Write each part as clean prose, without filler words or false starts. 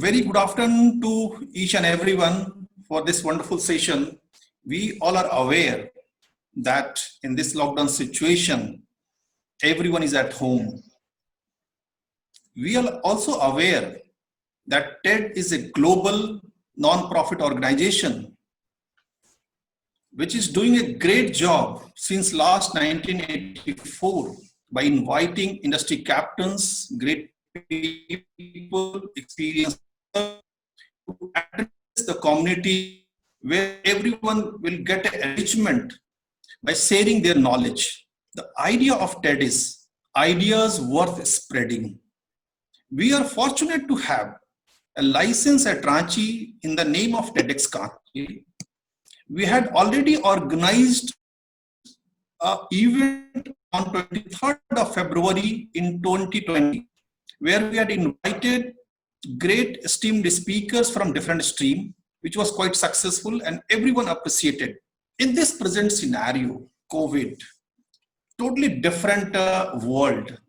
very good afternoon to each and everyone for this wonderful session. We all are aware that in this lockdown situation, everyone is at home. We are also aware that TED is a global non-profit organization which is doing a great job since last 1984 by inviting industry captains, great people, experienced to address the community where everyone will get enrichment by sharing their knowledge. The idea of TED is ideas worth spreading. We are fortunate to have a license at Ranchi in the name of TEDx Ranchi. We had already organized an event on 23rd of February in 2020, where we had invited great esteemed speakers from different streams, which was quite successful and everyone appreciated. In this present scenario, COVID, totally different world,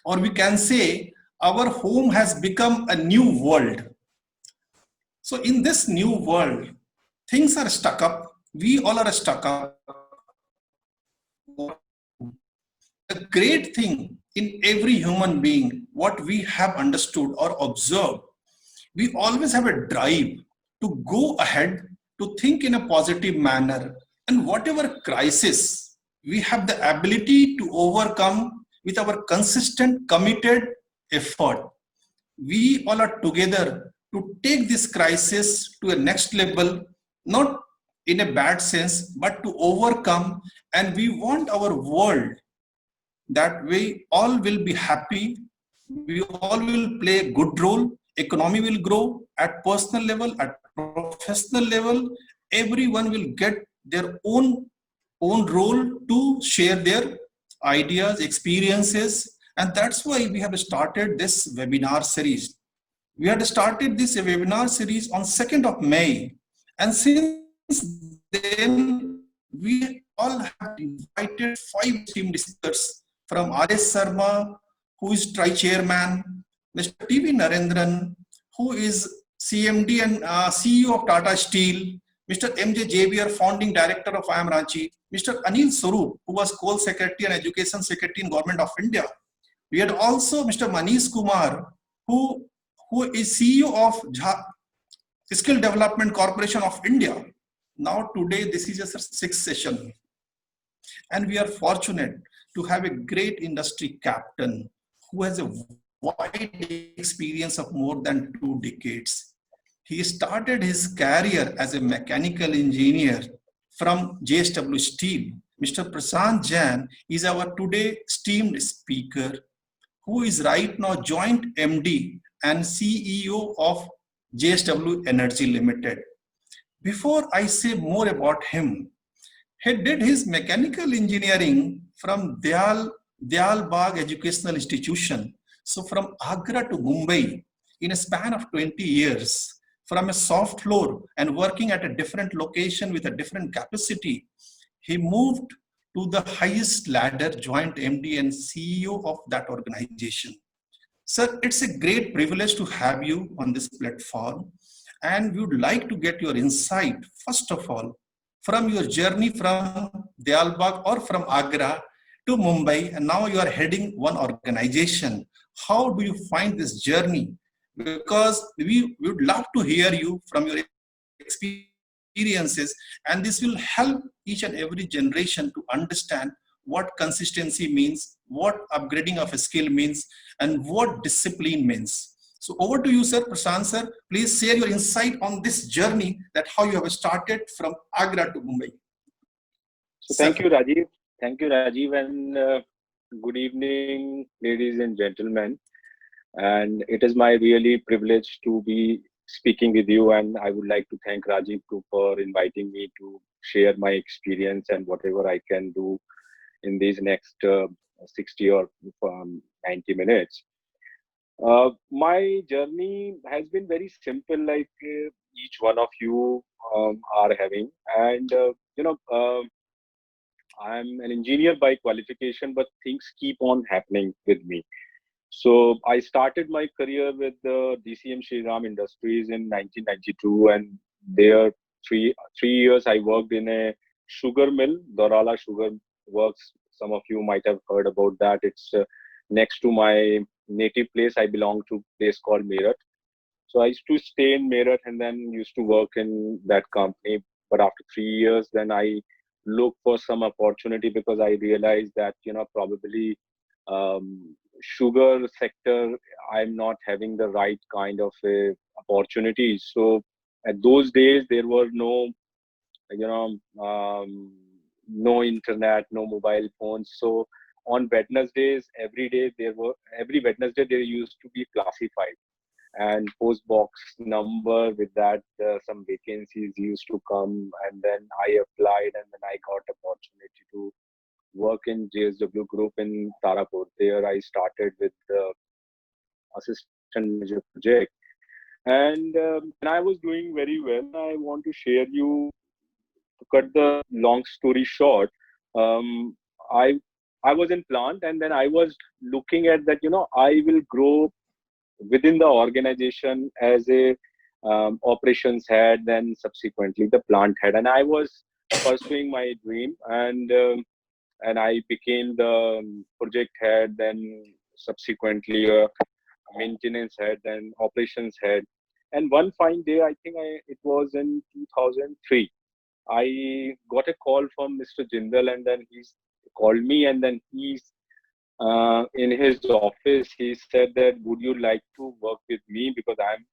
or we can say our home has become a new world. So in this new world, things are stuck up. We all are stuck up. A great thing in every human being, what we have understood or observed, we always have a drive to go ahead, to think in a positive manner, and whatever crisis, we have the ability to overcome with our consistent, committed effort. We all are together to take this crisis to a next level, not in a bad sense, but to overcome. And we want our world that we all will be happy, we all will play a good role, economy will grow at personal level, at professional level, everyone will get their own role to share their ideas, experiences, and that's why we have started this webinar series. We had started this webinar series on 2nd of May, and since then we all have invited 5 team speakers from R.S. Sharma, who is tri-chairman, Mr. T.V. Narendran, who is CMD and CEO of Tata Steel, Mr. M.J. Javier, founding director of IIM Ranchi, Mr. Anil Swarup, who was Coal Secretary and Education Secretary in Government of India. We had also Mr. Manish Kumar, who is CEO of Skill Development Corporation of India. Now today, this is just a 6th session. And we are fortunate to have a great industry captain who has a wide experience of more than 2 decades. He started his career as a mechanical engineer from JSW Steel. Mr. Prashant Jain is our today esteemed speaker, who is right now joint MD and CEO of JSW Energy Limited. Before I say more about him, he did his mechanical engineering from Dayal Bagh Educational Institution. So from Agra to Mumbai in a span of 20 years, from a soft floor and working at a different location with a different capacity, he moved to the highest ladder, joint MD and CEO of that organization. Sir, it's a great privilege to have you on this platform, and we would like to get your insight, first of all, from your journey from Dayalbagh or from Agra to Mumbai, and now you are heading one organization. How do you find this journey? Because we would love to hear you from your experiences, and this will help each and every generation to understand what consistency means, what upgrading of a skill means, and what discipline means. So over to you, sir. Prashant sir, please share your insight on this journey, that how you have started from Agra to Mumbai. So thank you, Rajiv. Thank you, Rajiv, and good evening, ladies and gentlemen. And it is my really privilege to be speaking with you, and I would like to thank Rajiv too for inviting me to share my experience and whatever I can do in these next 60 or 90 minutes. My journey has been very simple, like each one of you are having. And, I'm an engineer by qualification, but things keep on happening with me. So I started my career with the DCM Shriram Industries in 1992, and there three years I worked in a sugar mill, Dorala Sugar Works. Some of you might have heard about that. It's next to my native place. I belong to a place called Meerut. So I used to stay in Meerut and then used to work in that company. But after 3 years, then I looked for some opportunity because I realized that, probably sugar sector, I'm not having the right kind of opportunities. So at those days, there were no, you know, no internet, no mobile phones. So on Wednesdays, every Wednesday there used to be classified and post box number with that some vacancies used to come, and then I applied and then I got opportunity to work in JSW Group in Tarapur. There I started with the assistant manager project, and I was doing very well. I want to share you, to cut the long story short. um, I I was in plant, and then I was looking at that, I will grow within the organization as a operations head, then subsequently the plant head, and I was pursuing my dream, and I became the project head, then subsequently maintenance head, then operations head. And one fine day, I think it was in 2003, I got a call from Mr. Jindal, and then he's called me, and then he's in his office, he said that, would you like to work with me, because I'm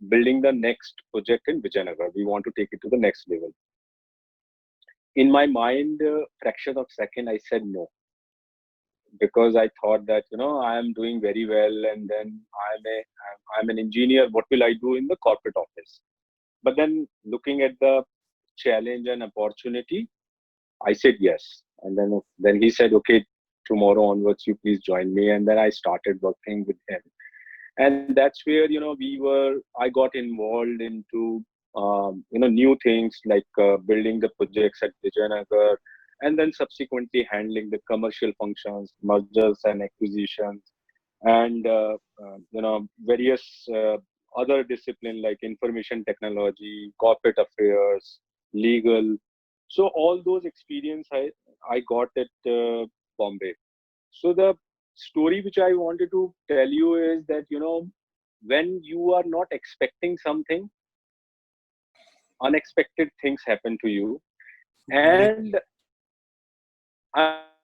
building the next project in Vijayanagar. We want to take it to the next level. In my mind, fraction of second, I said no, because I thought that, I am doing very well, and then I'm an engineer. What will I do in the corporate office? But then looking at the challenge and opportunity, I said yes. And then he said, okay, tomorrow onwards, you please join me. And then I started working with him. And that's where, I got involved into, new things like building the projects at Vijayanagar, and then subsequently handling the commercial functions, mergers and acquisitions, and, various other discipline like information technology, corporate affairs, legal. So all those experience I got at Bombay. So the story which I wanted to tell you is that, when you are not expecting something, unexpected things happen to you, and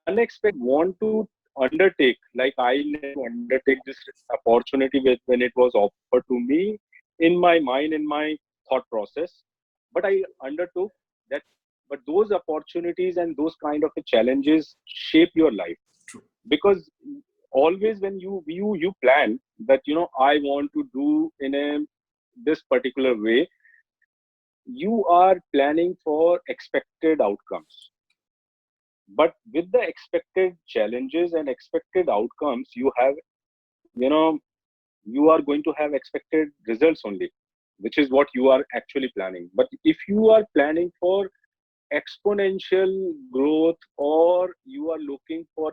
unexpected want to undertake, like I never undertake this opportunity when it was offered to me, in my mind, in my thought process, but I undertook that. But those opportunities and those kind of challenges shape your life, True. because always when you plan that, I want to do in this particular way, you are planning for expected outcomes. But with the expected challenges and expected outcomes, you know you are going to have expected results only, which is what you are actually planning. But if you are planning for exponential growth, or you are looking for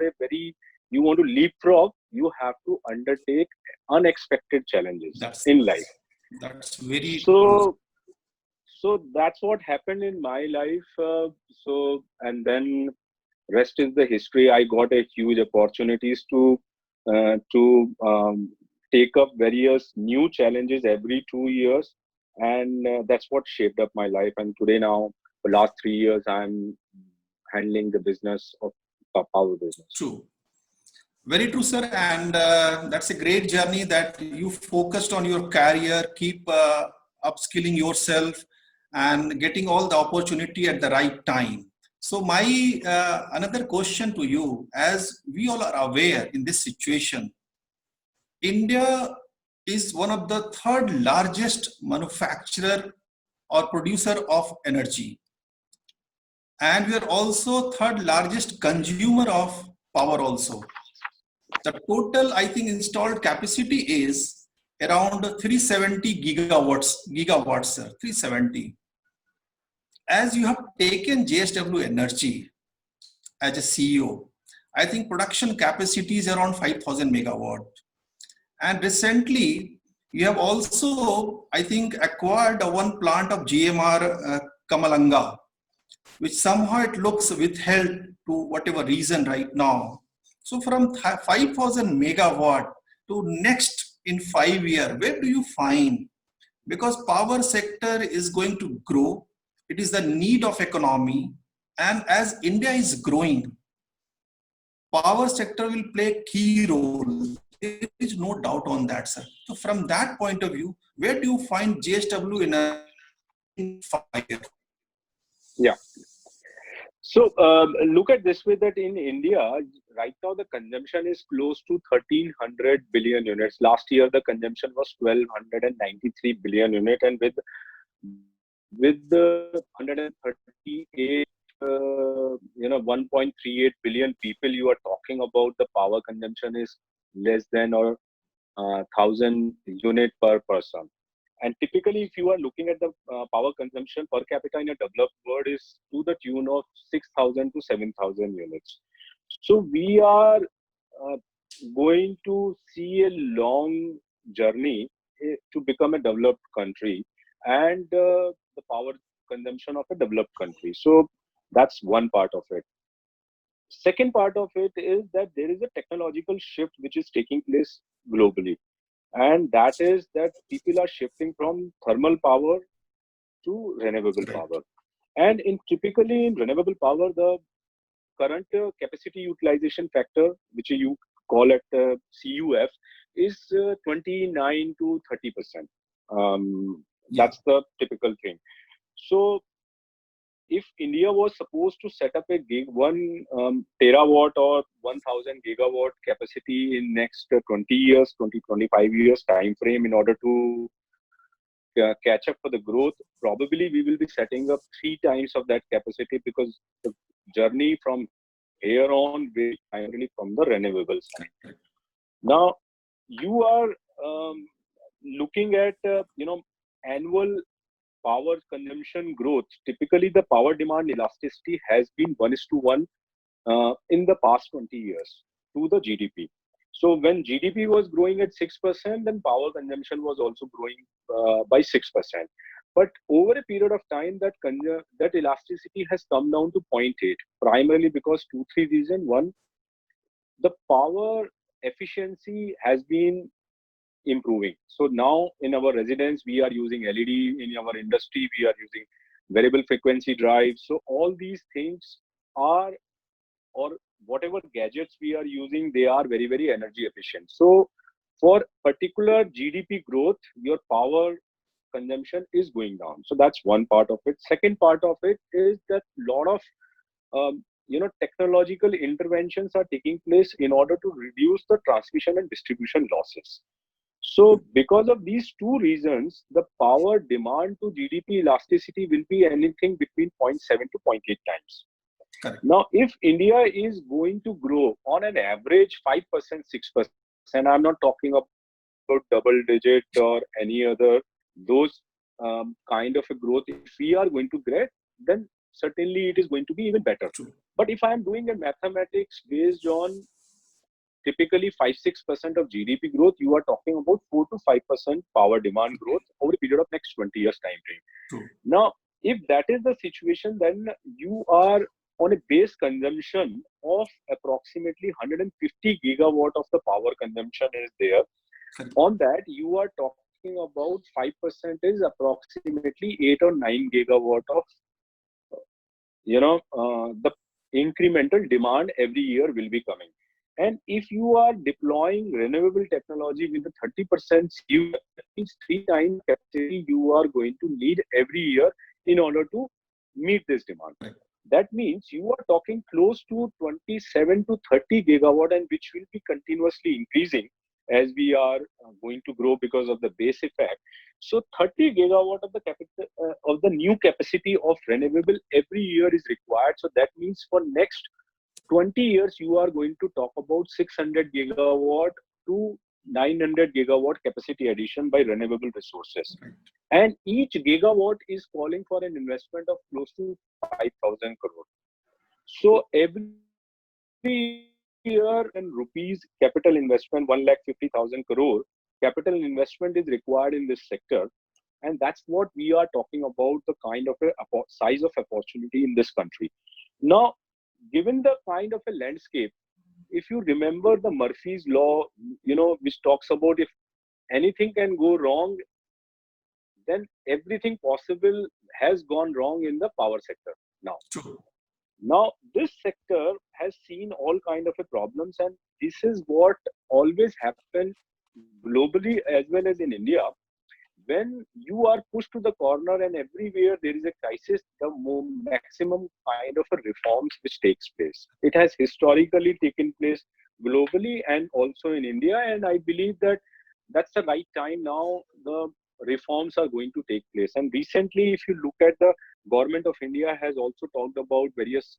you want to leapfrog, you have to undertake unexpected challenges in life. That's very true. So that's what happened in my life. And then rest is the history. I got a huge opportunities to take up various new challenges every 2 years, and that's what shaped up my life. And today, now, for last 3 years, I'm handling the business of power business. True. Very true, sir. And that's a great journey that you focused on your career, keep upskilling yourself and getting all the opportunity at the right time. So my another question to you, as we all are aware in this situation, India is one of the third largest manufacturer or producer of energy. And we are also third largest consumer of power also. The total, I think, installed capacity is around 370 gigawatts, sir, 370. As you have taken JSW Energy as a CEO, I think production capacity is around 5,000 megawatt. And recently, you have also, I think, acquired one plant of GMR Kamalanga, which somehow it looks withheld to whatever reason right now. So from 5,000 megawatt to next in 5 years, where do you find? Because power sector is going to grow. It is the need of economy. And as India is growing, power sector will play a key role. There is no doubt on that, sir. So from that point of view, where do you find JSW in 5 years? Yeah. So look at this way, that in India, right now the consumption is close to 1,300 billion units. Last year, the consumption was 1,293 billion unit, and with the 138, 1.38 billion people you are talking about, the power consumption is less than or 1,000 unit per person. And typically, if you are looking at the power consumption per capita in a developed world, is to the tune of 6,000 to 7,000 units. So we are going to see a long journey to become a developed country, and the power consumption of a developed country. So that's one part of it. Second part of it is that there is a technological shift which is taking place globally, and that is that people are shifting from thermal power to renewable Right. power. And in typically in renewable power, the current capacity utilization factor, which you call it CUF, is 29 to 30%. Yeah. That's the typical thing. So if India was supposed to set up a one terawatt or 1,000 gigawatt capacity in next 20 years, 25 years time frame, in order to catch up for the growth, probably we will be setting up 3 times of that capacity, because the journey from here on will be primarily from the renewable side. Now, you are looking at annual power consumption growth. Typically, the power demand elasticity has been 1:1 in the past 20 years to the GDP. So when GDP was growing at 6%, then power consumption was also growing by 6%. But over a period of time, that elasticity has come down to 0.8, primarily because two, three reasons. One, the power efficiency has been improving. So now in our residence, we are using LED. In our industry, we are using variable frequency drives. So all these things are, or whatever gadgets we are using, they are very, very energy efficient. So for particular GDP growth, your power consumption is going down. So that's one part of it. Second part of it is that a lot of technological interventions are taking place in order to reduce the transmission and distribution losses. So because of these two reasons, the power demand to GDP elasticity will be anything between 0.7 to 0.8 times. Correct. Now, if India is going to grow on an average 5%, 6%, I'm not talking about double digit or any other, those kind of a growth, if we are going to get, then certainly it is going to be even better. True. But if I am doing a mathematics based on typically 5-6% of GDP growth, you are talking about 4 to 5% power demand growth over a period of next 20 years time frame. True. Now, if that is the situation, then you are on a base consumption of approximately 150 gigawatt of the power consumption is there. Correct. On that, you are talking about 5% is approximately 8 or 9 gigawatt of the incremental demand every year will be coming. And if you are deploying renewable technology with the 30%, you means 3 times capacity you are going to need every year in order to meet this demand. That means you are talking close to 27 to 30 gigawatt, and which will be continuously increasing as we are going to grow because of the base effect. So 30 gigawatt of the new capacity of renewable every year is required. So that means for next 20 years, you are going to talk about 600 gigawatt to 900 gigawatt capacity addition by renewable resources. Right. And each gigawatt is calling for an investment of close to 5,000 crore. So every year in rupees capital investment, 1,50,000 crore capital investment is required in this sector. And that's what we are talking about, the kind of a size of opportunity in this country. Now, given the kind of a landscape, if you remember the Murphy's law, which talks about if anything can go wrong, then everything possible has gone wrong in the power sector now. True. Now, this sector has seen all kind of a problems, and this is what always happens globally as well as in India. When you are pushed to the corner and everywhere there is a crisis, the maximum kind of a reforms which takes place. It has historically taken place globally and also in India, and I believe that that's the right time now. The reforms are going to take place. And recently, if you look at the government of India has also talked about various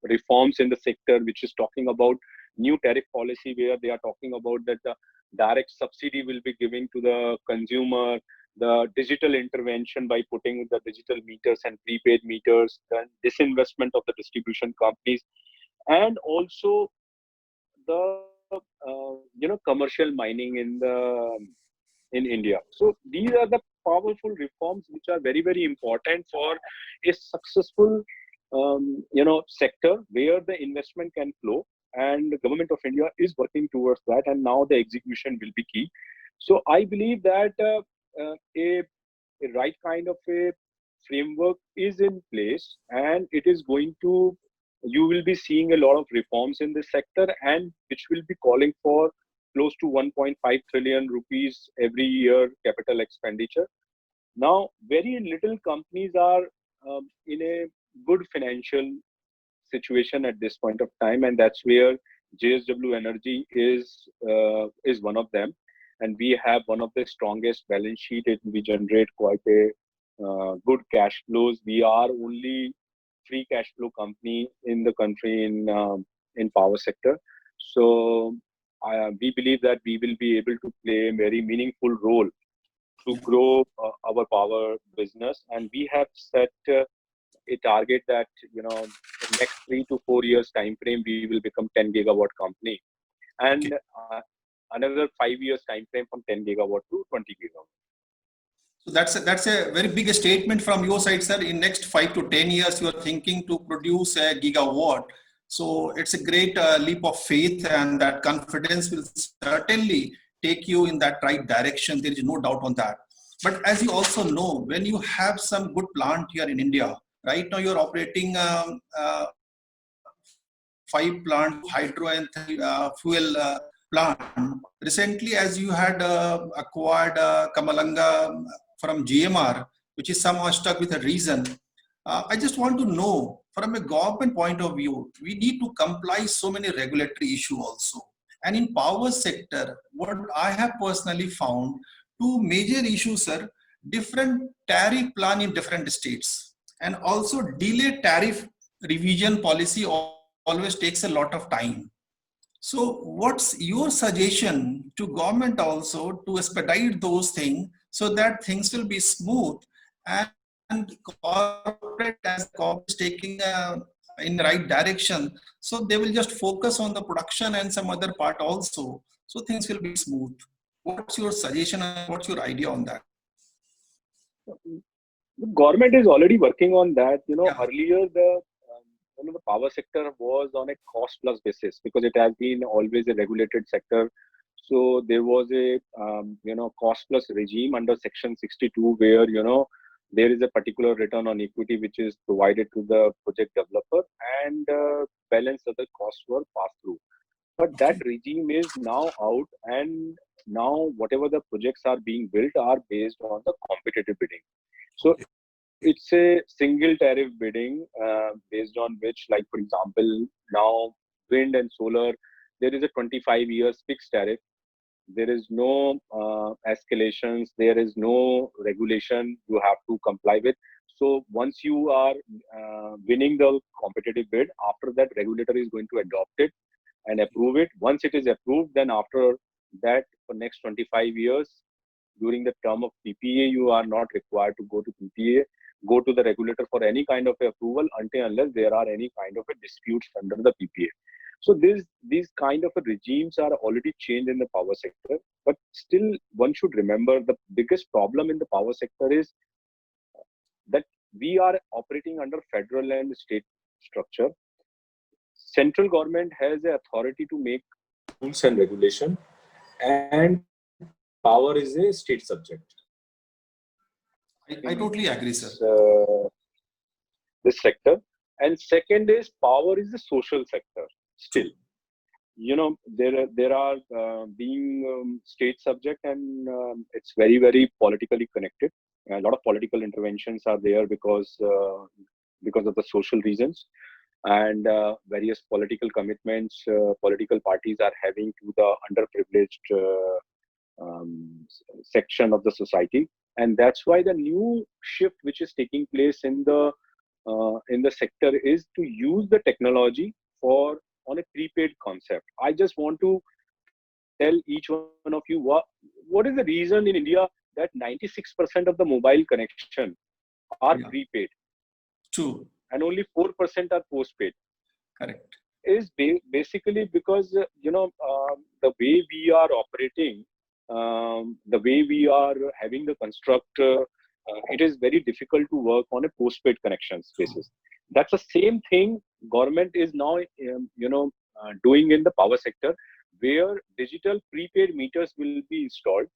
reforms in the sector, which is talking about new tariff policy, where they are talking about that the direct subsidy will be given to the consumer, the digital intervention by putting the digital meters and prepaid meters, the disinvestment of the distribution companies, and also the commercial mining in India. So these are the powerful reforms which are very, very important for a successful sector where the investment can flow, and the government of India is working towards that, and now the execution will be key. So I believe that a right kind of a framework is in place, and it is going to, you will be seeing a lot of reforms in this sector, and which will be calling for close to 1.5 trillion rupees every year capital expenditure. Now, very little companies are in a good financial situation at this point of time, and that's where JSW Energy is one of them. And we have one of the strongest balance sheet. We generate quite a good cash flows. We are only free cash flow company in the country in power sector. So we believe that we will be able to play a very meaningful role to grow our power business. And we have set a target that, in next 3 to 4 years time frame, we will become 10 gigawatt company, and another 5 years time frame from 10 gigawatt to 20 gigawatt. So that's a very big statement from your side, sir. In next 5 to 10 years, you are thinking to produce a gigawatt. So it's a great leap of faith, and that confidence will certainly take you in that right direction. There is no doubt on that. But as you also know, when you have some good plant here in India, right now you're operating 5 plant hydro and 3 fuel plant. Recently, as you had acquired Kamalanga from GMR, which is somehow stuck with a reason. I just want to know, from a government point of view, we need to comply so many regulatory issues also. And in power sector, what I have personally found, 2 major issues, sir: different tariff plan in different states, and also delayed tariff revision policy always takes a lot of time. So what's your suggestion to government also to expedite those things so that things will be smooth, and corporate as corporate is taking in the right direction, so they will just focus on the production and some other part also, so things will be smooth. What's your suggestion and what's your idea on that? The government is already working on that. Yeah. Earlier the power sector was on a cost plus basis because it has been always a regulated sector. So there was a cost plus regime under Section 62, where there is a particular return on equity which is provided to the project developer, and balance other costs were passed through. But that regime is now out, and now whatever the projects are being built are based on the competitive bidding. So it's a single tariff bidding based on which, like for example, now wind and solar, there is a 25 years fixed tariff. There is no escalations. There is no regulation you have to comply with. So once you are winning the competitive bid, after that regulator is going to adopt it and approve it. Once it is approved, then after that, for next 25 years, during the term of PPA, you are not required to go to PPA, go to the regulator for any kind of approval until unless there are any kind of a disputes under the PPA. So these kind of regimes are already changed in the power sector, but still one should remember the biggest problem in the power sector is that we are operating under federal and state structure. Central government has the authority to make rules and regulation, and power is a state subject. I totally agree, sir. This sector. And second is power is the social sector still. There are being state subject, and it's very, very politically connected. A lot of political interventions are there because of the social reasons, and various political commitments political parties are having to the underprivileged section of the society. And that's why the new shift which is taking place in the sector is to use the technology for on a prepaid concept. I just want to tell each one of you what is the reason in India that 96% of the mobile connection are prepaid. True. And only 4% are postpaid. Correct. Is basically because the way we are operating, the way we are having the construct, it is very difficult to work on a postpaid connections basis. That's the same thing government is now doing in the power sector, where digital prepaid meters will be installed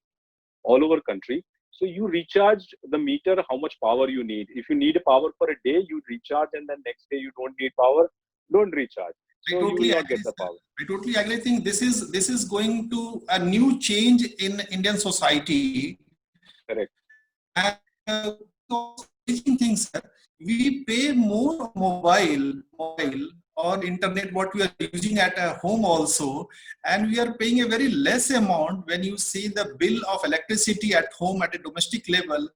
all over country. So you recharge the meter how much power you need. If you need a power for a day, you recharge, and then next day you don't need power, don't recharge. So you will not get the power. I totally agree. I think this is going to a new change in Indian society. Correct. And things, we pay more mobile or internet what we are using at home also, and we are paying a very less amount when you see the bill of electricity at home at a domestic level.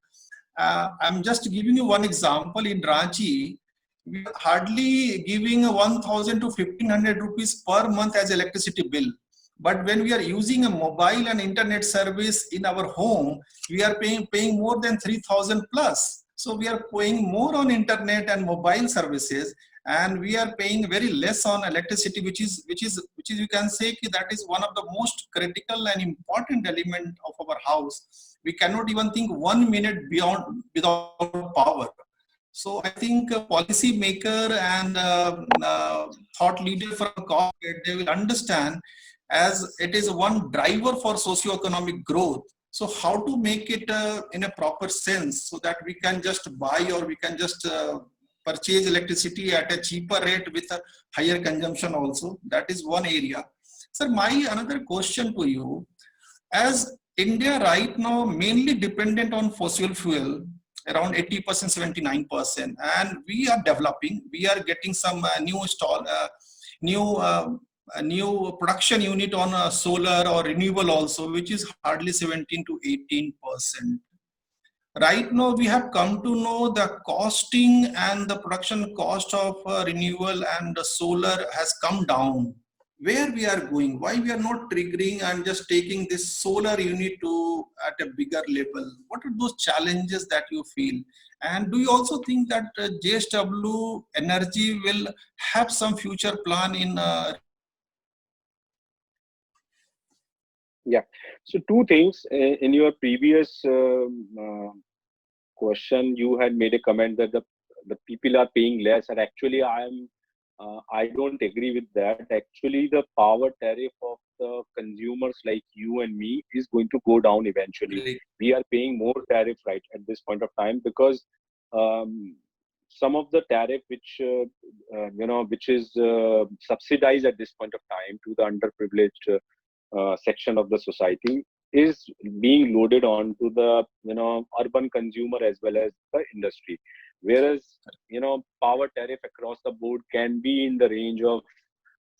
I'm just giving you one example. In Ranchi, we are hardly giving 1,000 to 1,500 rupees per month as electricity bill. But when we are using a mobile and internet service in our home, we are paying more than 3,000 plus. So we are paying more on internet and mobile services, and we are paying very less on electricity, which is you can say that is one of the most critical and important element of our house. We cannot even think 1 minute without power. So I think a policy maker and thought leader from corporate, they will understand as it is one driver for socio-economic growth. So how to make it in a proper sense so that we can just buy or we can just purchase electricity at a cheaper rate with a higher consumption also. That is one area. Sir, my another question to you, as India right now mainly dependent on fossil fuel, around 80%, 79%, and we are developing, we are getting some new production unit on solar or renewable also, which is hardly 17 to 18%. Right now, we have come to know the costing and the production cost of renewable and solar has come down. Where we are going, why we are not triggering and just taking this solar unit to at a bigger level? What are those challenges that you feel? And do you also think that JSW Energy will have some future plan in Yeah. So two things. In your previous question, you had made a comment that the people are paying less, and actually I don't agree with that. Actually, the power tariff of the consumers like you and me is going to go down eventually. We are paying more tariff right at this point of time because some of the tariff which is subsidized at this point of time to the underprivileged section of the society is being loaded onto the urban consumer as well as the industry, whereas power tariff across the board can be in the range of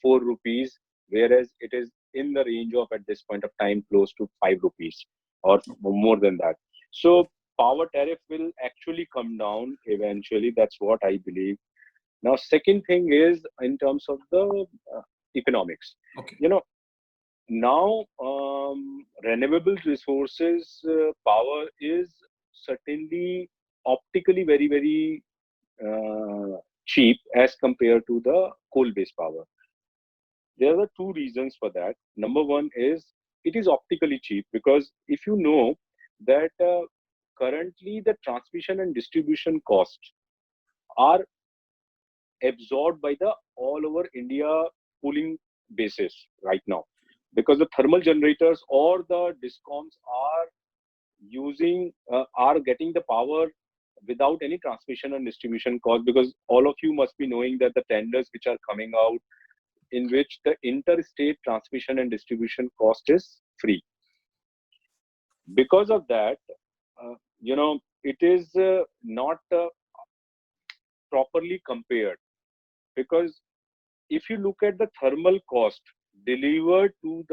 4 rupees, whereas it is in the range of at this point of time close to 5 rupees or more than that. So power tariff will actually come down eventually. That's what I believe. Now second thing is in terms of the economics. Okay. Now renewable resources power is certainly optically very, very cheap as compared to the coal based power. There are two reasons for that. Number one is it is optically cheap, because if you know that currently the transmission and distribution costs are absorbed by the all over India pooling basis right now, because the thermal generators or the discoms are are getting the power without any transmission and distribution cost, because all of you must be knowing that the tenders which are coming out, in which the interstate transmission and distribution cost is free. Because of that, it is not properly compared, because if you look at the thermal cost delivered to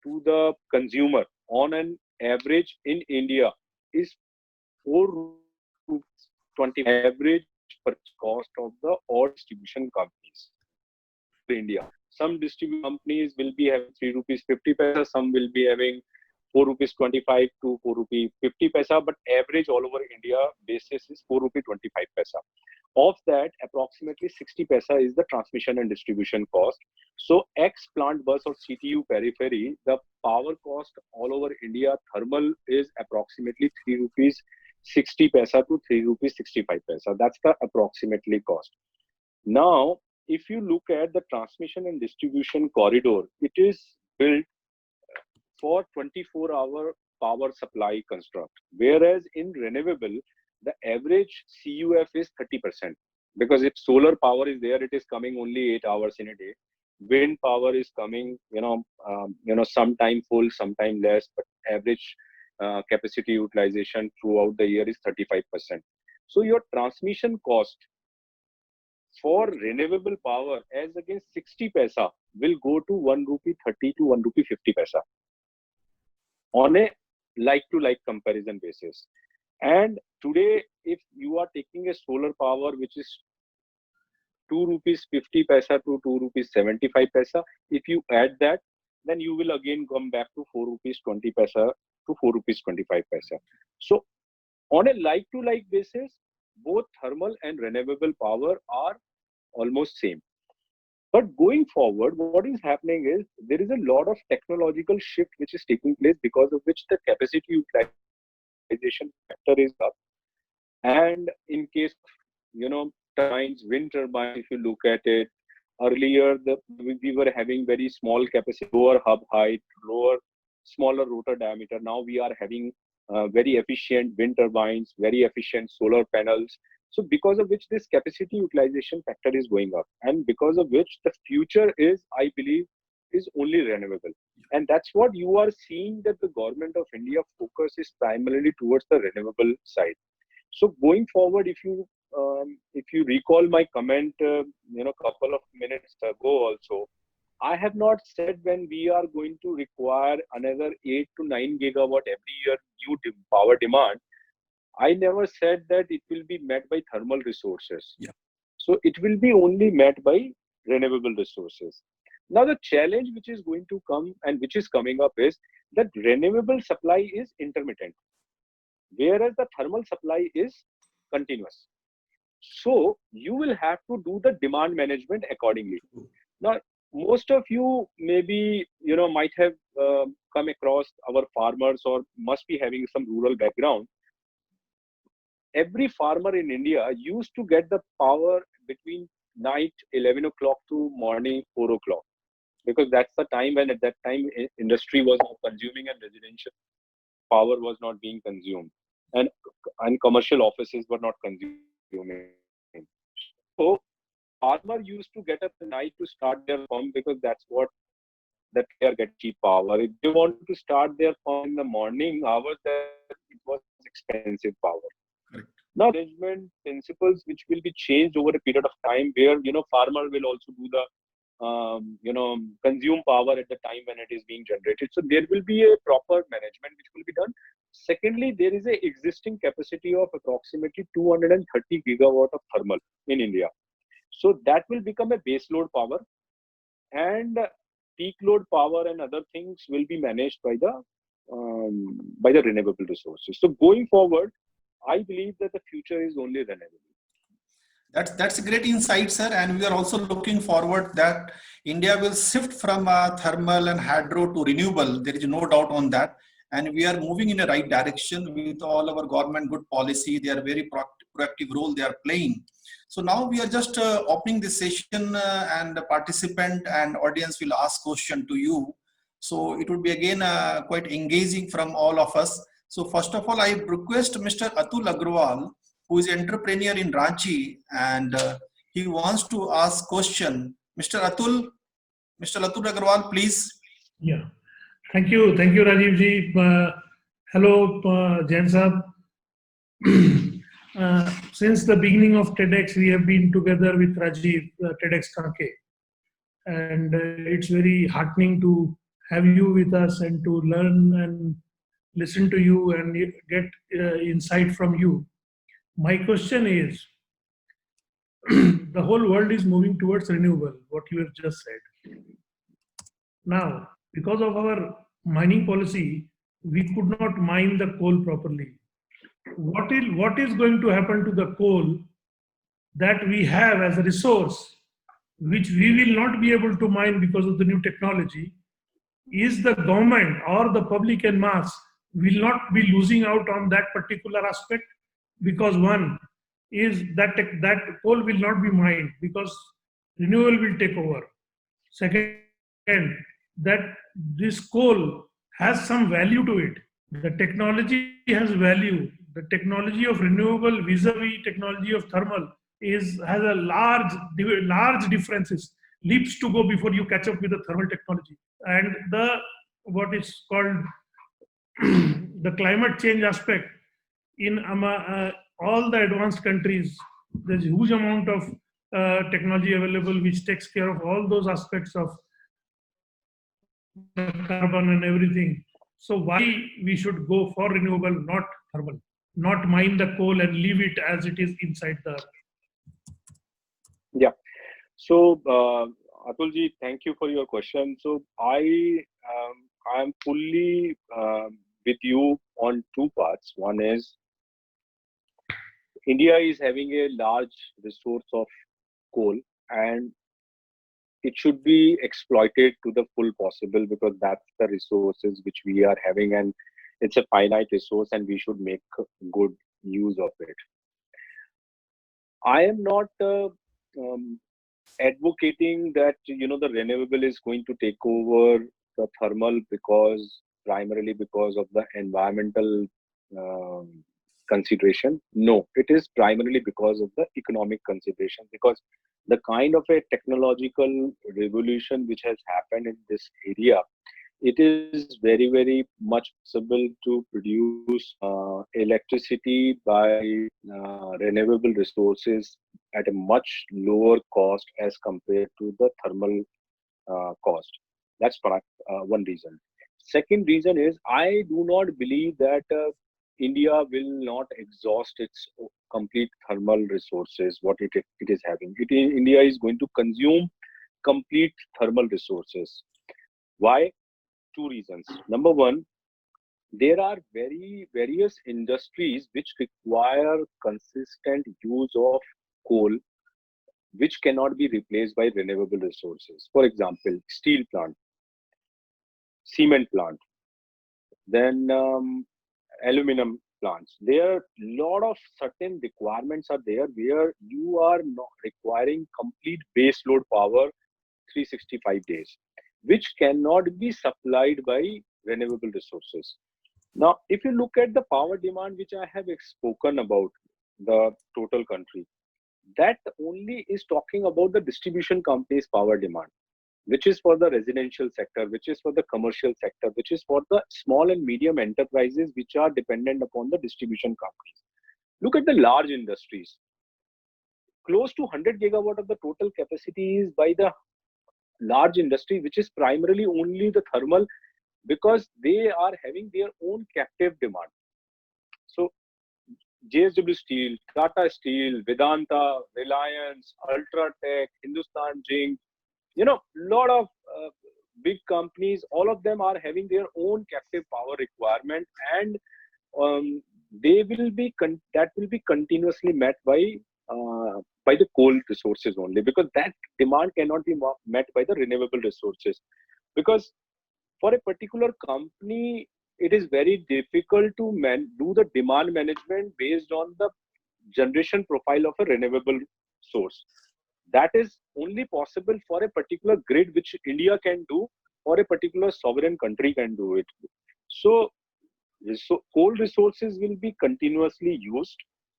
the consumer on an average in India is 4.20 average purchase cost of the all distribution companies in India. Some distribution companies will be having 3 rupees 50 paisa, some will be having 4 rupees 25 to 4 rupees 50 paisa, but average all over India basis is 4 rupees 25 paisa. Of that, approximately 60 paisa is the transmission and distribution cost. So ex plant bus or CTU periphery, the power cost all over India thermal is approximately 3 rupees 60 paisa to 3 rupees 65 paisa. That's the approximately cost. Now, if you look at the transmission and distribution corridor, it is built for 24-hour power supply construct, whereas in renewable, the average CUF is 30%, because if solar power is there, it is coming only 8 hours in a day. Wind power is coming, sometime full, sometime less, but average capacity utilization throughout the year is 35%. So your transmission cost for renewable power as against 60 paisa will go to 1 rupee 30 to 1 rupee 50 paisa on a like-to-like comparison basis. And today, if you are taking a solar power which is 2 rupees 50 paisa to 2 rupees 75 paisa, if you add that, then you will again come back to 4 rupees 20 paisa to 4 rupees 25 paisa. So on a like-to-like basis, both thermal and renewable power are almost same. But going forward, what is happening is there is a lot of technological shift which is taking place, because of which the capacity utilization factor is up. And in case of turbines, wind turbines, if you look at it, earlier we were having very small capacity, lower hub height, smaller rotor diameter. Now we are having very efficient wind turbines, very efficient solar panels. So because of which this capacity utilization factor is going up, and because of which the future is, I believe, is only renewable. And that's what you are seeing, that the government of India focus is primarily towards the renewable side. So going forward, if you recall my comment, couple of minutes ago also, I have not said when we are going to require another 8 to 9 gigawatt every year new power demand. I never said that it will be met by thermal resources. Yeah. So it will be only met by renewable resources. Now the challenge which is going to come and which is coming up is that renewable supply is intermittent, whereas the thermal supply is continuous. So you will have to do the demand management accordingly. Now, most of you maybe might have come across our farmers or must be having some rural background. Every farmer in India used to get the power between night 11 o'clock to morning 4 o'clock, because that's the time when at that time industry was not consuming and residential power was not being consumed, and commercial offices were not consuming. So farmer used to get up at night to start their farm, because that's what that they are get cheap power. If they want to start their farm in the morning hours, then it was expensive power. Correct. Now management principles which will be changed over a period of time, where farmer will also do the consume power at the time when it is being generated. So there will be a proper management which will be done. Secondly, there is a existing capacity of approximately 230 gigawatt of thermal in India. So that will become a base load power, and peak load power and other things will be managed by the renewable resources. So going forward, I believe that the future is only renewable. That's a great insight, sir. And we are also looking forward that India will shift from thermal and hydro to renewable. There is no doubt on that. And we are moving in the right direction with all our government good policy. They are very proactive role they are playing. So now we are just opening this session and the participant and audience will ask question to you. So it would be again quite engaging from all of us. So first of all, I request Mr. Atul Agrawal, who is entrepreneur in Ranchi, and he wants to ask question. Mr. Atul Agrawal, please. Yeah, thank you, Rajiv ji. Hello, Jain Saab. Since the beginning of TEDx, we have been together with Rajiv, TEDx Kanke, and it's very heartening to have you with us and to learn and listen to you and get insight from you. My question is, the whole world is moving towards renewable, what you have just said. Now, because of our mining policy, we could not mine the coal properly. What is going to happen to the coal that we have as a resource, which we will not be able to mine because of the new technology? Is the government or the public en masse will not be losing out on that particular aspect? Because one is that coal will not be mined because renewable will take over. Second, that this coal has some value to it. The technology has value. The technology of renewable vis-a-vis technology of thermal has a large differences, leaps to go before you catch up with the thermal technology. And the what is called the climate change aspect in all the advanced countries, there's a huge amount of technology available which takes care of all those aspects of the carbon and everything. So why we should go for renewable, not thermal, not mine the coal and leave it as it is inside the earth? Yeah. So Atulji, thank you for your question. So I am fully with you on two parts. One is India is having a large resource of coal and it should be exploited to the full possible because that's the resources which we are having and it's a finite resource and we should make good use of it. I am not advocating that the renewable is going to take over the thermal primarily because of the environmental consideration. No, it is primarily because of the economic consideration, because the kind of a technological revolution which has happened in this area, it is very, very much possible to produce electricity by renewable resources at a much lower cost as compared to the thermal cost. That's one reason. Second reason is I do not believe that India will not exhaust its complete thermal resources, what it is having. India is going to consume complete thermal resources. Why? Two reasons. Number one, there are various industries which require consistent use of coal, which cannot be replaced by renewable resources. For example, steel plant, cement plant, then aluminum plants. There are a lot of certain requirements are there where you are not requiring complete base load power 365 days, which cannot be supplied by renewable resources. Now, if you look at the power demand, which I have spoken about, the total country, that only is talking about the distribution company's power demand, which is for the residential sector, which is for the commercial sector, which is for the small and medium enterprises which are dependent upon the distribution companies. Look at the large industries. Close to 100 gigawatt of the total capacity is by the large industry, which is primarily only the thermal, because they are having their own captive demand. So JSW Steel, Tata Steel, Vedanta, Reliance, Ultratech, Hindustan Zinc, lot of big companies, all of them are having their own captive power requirement, and that will be continuously met by by the coal resources only, because that demand cannot be met by the renewable resources. Because for a particular company, it is very difficult to do the demand management based on the generation profile of a renewable source. That is only possible for a particular grid, which India can do, or a particular sovereign country can do it. So coal resources will be continuously used,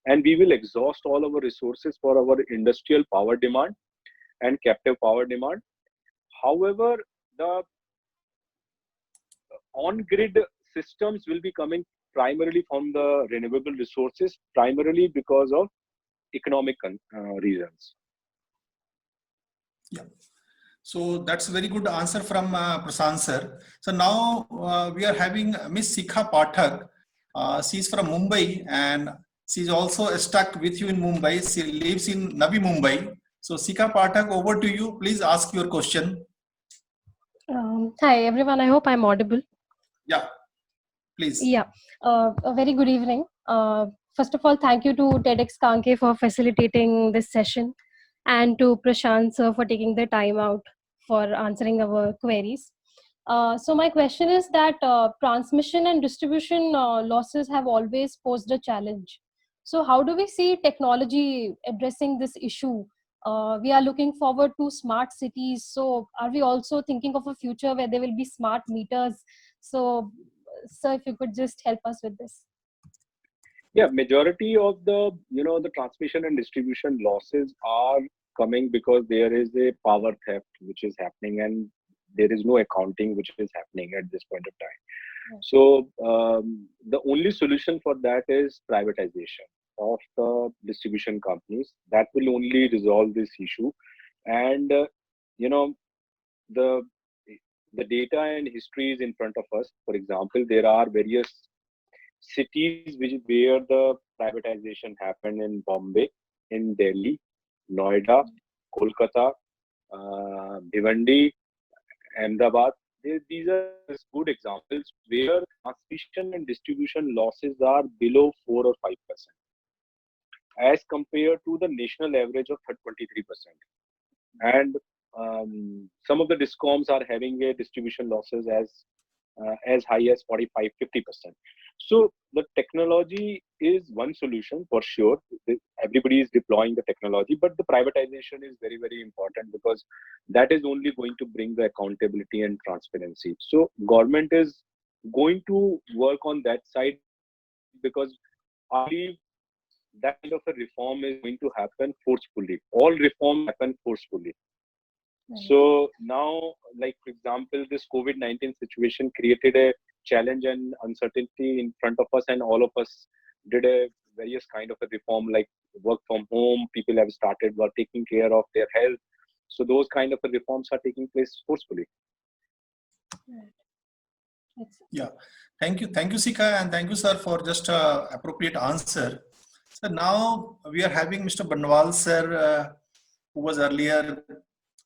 and we will exhaust all our resources for our industrial power demand and captive power demand. However, the on-grid systems will be coming primarily from the renewable resources, primarily because of economic reasons. Yeah. So that's a very good answer from Prasant sir. So now we are having Miss Sikha Pathak. She's from Mumbai and she's also stuck with you in Mumbai. She lives in Navi Mumbai. So Sikha Pathak, over to you. Please ask your question. Hi everyone, I hope I'm audible. Yeah, please. Yeah, a very good evening. First of all, thank you to TEDx Kanke for facilitating this session, and to Prashant sir for taking the time out for answering our queries. So my question is that transmission and distribution losses have always posed a challenge. So how do we see technology addressing this issue? We are looking forward to smart cities. So are we also thinking of a future where there will be smart meters? So, sir, if you could just help us with this. Yeah, majority of the the transmission and distribution losses are coming because there is a power theft which is happening, and there is no accounting which is happening at this point of time. So the only solution for that is privatization of the distribution companies. That will only resolve this issue. And the data and history is in front of us. For example, there are various cities where the privatization happened in Bombay, in Delhi, Noida, Kolkata, Bhiwandi, Ahmedabad. These are good examples where transmission and distribution losses are below 4 or 5%, as compared to the national average of 23%. And some of the discoms are having a distribution losses as high as 45-50%. So the technology is one solution for sure. Everybody is deploying the technology, but the privatization is very, very important, because that is only going to bring the accountability and transparency. So government is going to work on that side, because I believe that kind of a reform is going to happen forcefully. All reform happen forcefully. So now, like for example, this COVID-19 situation created a challenge and uncertainty in front of us, and all of us did a various kind of a reform, like work from home. People have started taking care of their health. So those kind of reforms are taking place forcefully. Yeah, thank you, Sika, and thank you, sir, for just appropriate answer. So now we are having Mr. Banwal, sir, who was earlier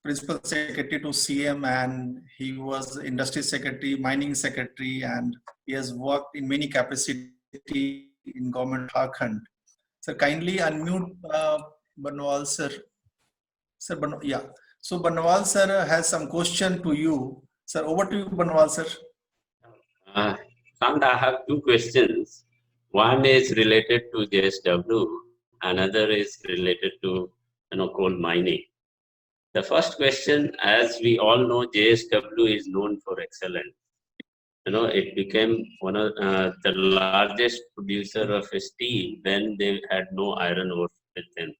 Principal Secretary to CM, and he was Industry Secretary, Mining Secretary, and he has worked in many capacity in Government Jharkhand. So kindly unmute Banwal, sir. Sir, yeah. So Banwal, sir, has some question to you. Sir, over to you, Banwal, sir. I have two questions. One is related to JSW, another is related to coal mining. The first question, as we all know, JSW is known for excellence. It became one of the largest producer of steel when they had no iron ore with them.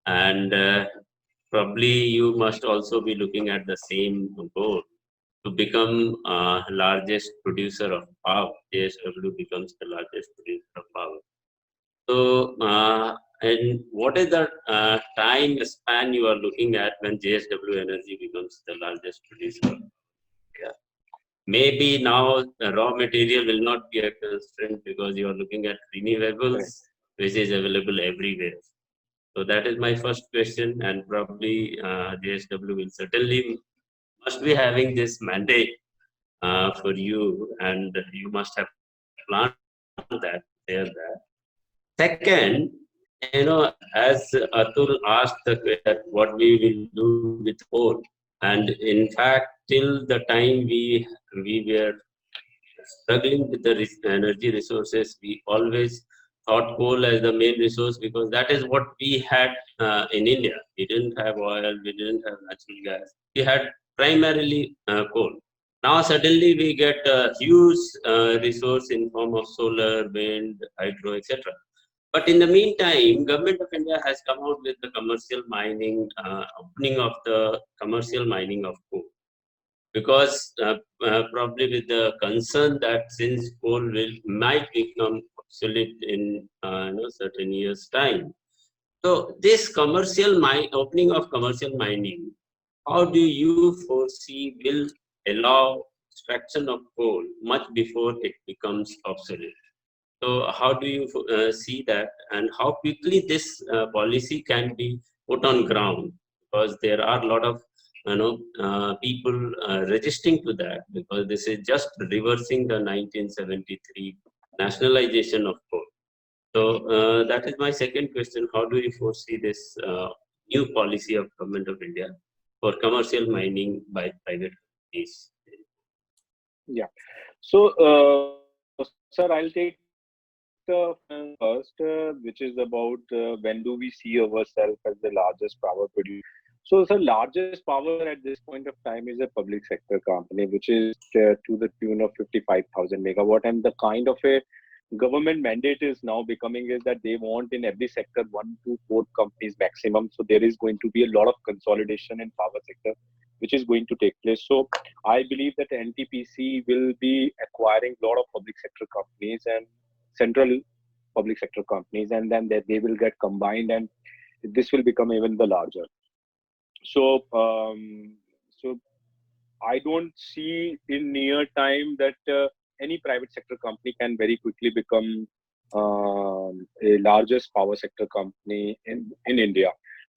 And probably you must also be looking at the same goal to become largest producer of power. JSW becomes the largest producer of power. So, and what is the time span you are looking at when JSW Energy becomes the largest producer? Yeah. Maybe now the raw material will not be a constraint, because you are looking at renewables, which is available everywhere. So that is my first question, and probably JSW will certainly must be having this mandate for you, and you must have planned that there. Second, as Atul asked the question, what we will do with coal, and in fact, till the time we were struggling with the energy resources, we always thought coal as the main resource because that is what we had in India. We didn't have oil, we didn't have natural gas. We had primarily coal. Now suddenly we get a huge resource in form of solar, wind, hydro, etc. But in the meantime, Government of India has come out with the commercial mining, opening of the commercial mining of coal because probably with the concern that since coal might become obsolete in certain years time. So this opening of commercial mining, how do you foresee will allow extraction of coal much before it becomes obsolete? So how do you see that, and how quickly this policy can be put on ground? Because there are a lot of people resisting to that because this is just reversing the 1973 nationalization of coal. So that is my second question. How do you foresee this new policy of Government of India for commercial mining by private companies? Yeah. So, sir, I'll take the first, which is about when do we see ourselves as the largest power producer. So, the largest power at this point of time is a public sector company, which is to the tune of 55,000 megawatt. And the kind of a government mandate is now becoming is that they want in every sector 1 to 4 companies maximum. So, there is going to be a lot of consolidation in power sector, which is going to take place. So, I believe that NTPC will be acquiring a lot of public sector companies and central public sector companies, and then they will get combined, and this will become even the larger. So, so I don't see in near time that any private sector company can very quickly become a largest power sector company in India.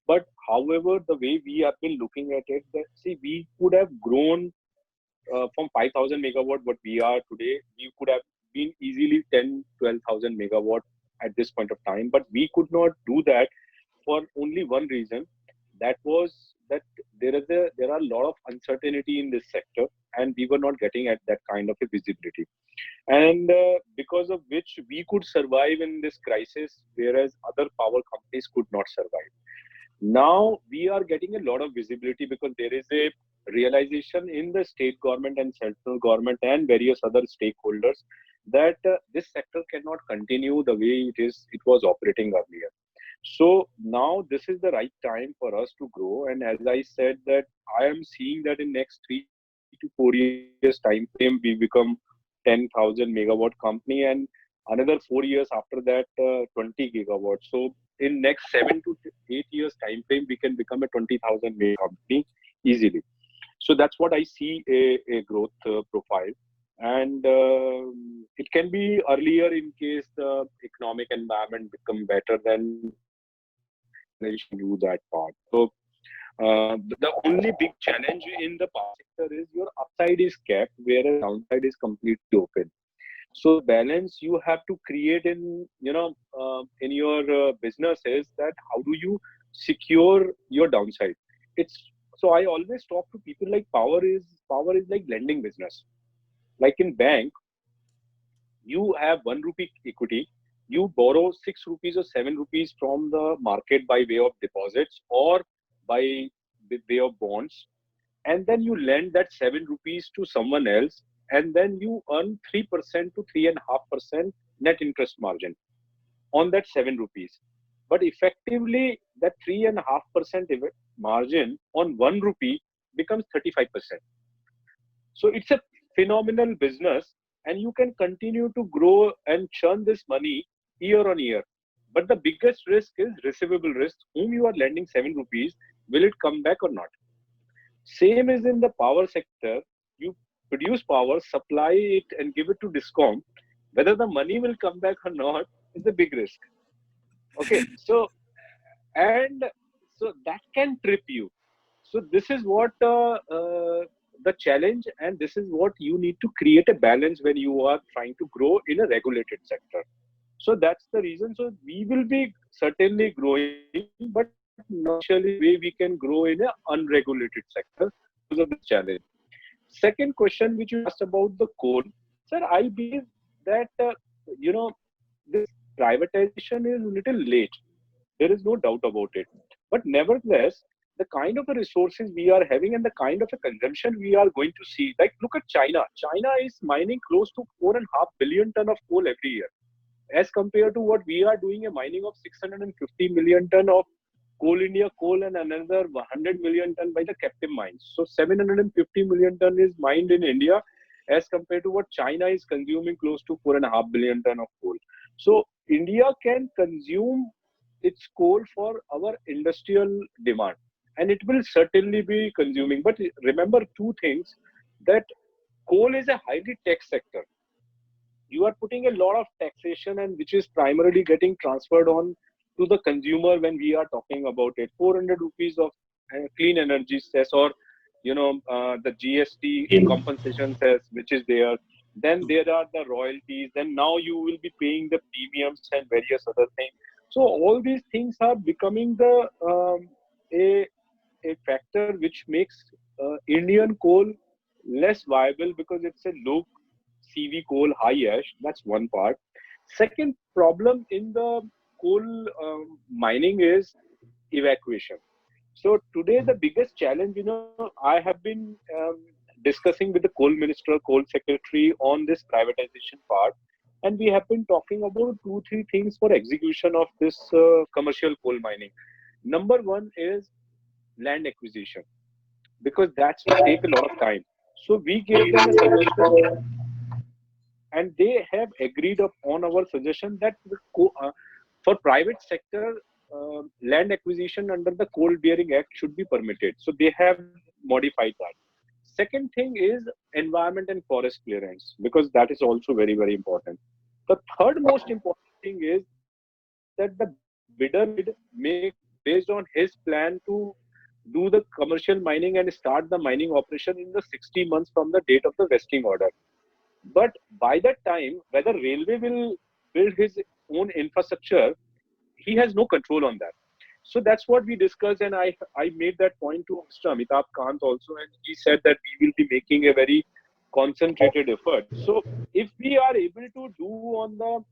But however, the way we have been looking at it, that see, we could have grown from 5,000 megawatt what we are today. We could have been easily 10, 12,000 megawatt at this point of time, but we could not do that for only one reason. That was that there are a lot of uncertainty in this sector, and we were not getting at that kind of a visibility, and because of which we could survive in this crisis, whereas other power companies could not survive. Now we are getting a lot of visibility because there is a realization in the state government and central government and various other stakeholders that this sector cannot continue the way it was operating earlier. So now this is the right time for us to grow. And as I said, that I am seeing that in next 3 to 4 years time frame, we become 10,000 megawatt company, and another 4 years after that, 20 gigawatts. So in next 7 to 8 years time frame, we can become a 20,000 megawatt company easily. So that's what I see a growth profile. And it can be earlier in case the economic environment become better, then they should do that part. So the only big challenge in the power sector is your upside is capped, whereas downside is completely open. So balance you have to create in in your business is that how do you secure your downside? It's so I always talk to people like power is like lending business. Like in bank, you have 1 rupee equity, you borrow 6 rupees or 7 rupees from the market by way of deposits or by way of bonds, and then you lend that 7 rupees to someone else, and then you earn 3% to 3.5% net interest margin on that 7 rupees. But effectively, that 3.5% margin on 1 rupee becomes 35%. So it's a phenomenal business, and you can continue to grow and churn this money year on year. But the biggest risk is receivable risk. Whom you are lending 7 rupees, will it come back or not? Same is in the power sector. You produce power, supply it, and give it to DISCOM. Whether the money will come back or not is a big risk. Okay, so that can trip you. So this is what the challenge, and this is what you need to create a balance when you are trying to grow in a regulated sector. So that's the reason. So we will be certainly growing, but not necessarily the way we can grow in an unregulated sector because of this challenge. Second question, which you asked about the coal, sir, I believe that you know this privatization is a little late. There is no doubt about it. But nevertheless, the kind of a resources we are having and the kind of a consumption we are going to see, like look at China. China is mining close to 4.5 billion ton of coal every year, as compared to what we are doing, a mining of 650 million ton of Coal India coal and another 100 million ton by the captive mines. So 750 million ton is mined in India as compared to what China is consuming, close to 4.5 billion ton of coal. So India can consume its coal for our industrial demand, and it will certainly be consuming. But remember two things, that coal is a highly taxed sector. You are putting a lot of taxation, and which is primarily getting transferred on to the consumer when we are talking about it. 400 rupees of clean energy cess, or the GST compensation cess, which is there. Then there are the royalties. Then now you will be paying the premiums and various other things. So all these things are becoming the a factor which makes Indian coal less viable, because it's a low CV coal, high ash. That's one part. Second problem in the coal mining is evacuation. So today the biggest challenge, I have been discussing with the coal minister, coal secretary on this privatization part, and we have been talking about 2-3 things for execution of this commercial coal mining. Number one is land acquisition, because that's will take a lot of time. So we gave them a suggestion, and they have agreed on our suggestion that for private sector, land acquisition under the Coal Bearing Act should be permitted. So they have modified that. Second thing is environment and forest clearance, because that is also very, very important. The third most important thing is that the bidder will make, based on his plan, to do the commercial mining and start the mining operation in the 60 months from the date of the vesting order. But by that time, whether railway will build his own infrastructure, he has no control on that. So that's what we discussed, and I made that point to Mr. Amitabh Kant also, and he said that we will be making a very concentrated effort. So if we are able to do on the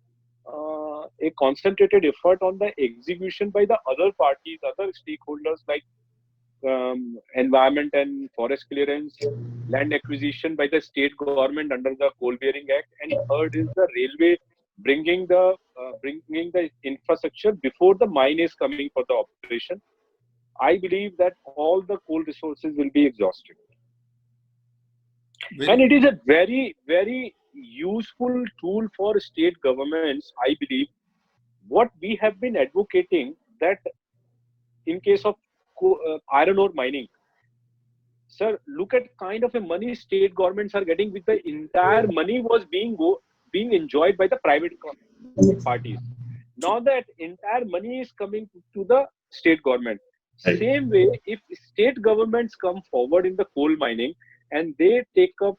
a concentrated effort on the execution by the other parties, other stakeholders, like environment and forest clearance, land acquisition by the state government under the Coal Bearing Act, and third is the railway bringing the infrastructure before the mine is coming for the operation. I believe that all the coal resources will be exhausted. And it is a very, very useful tool for state governments, I believe. What we have been advocating, that in case of iron ore mining, sir, look at kind of a money state governments are getting, with the entire money was being enjoyed by the private parties. Now that entire money is coming to the state government. Same way, if state governments come forward in the coal mining and they take up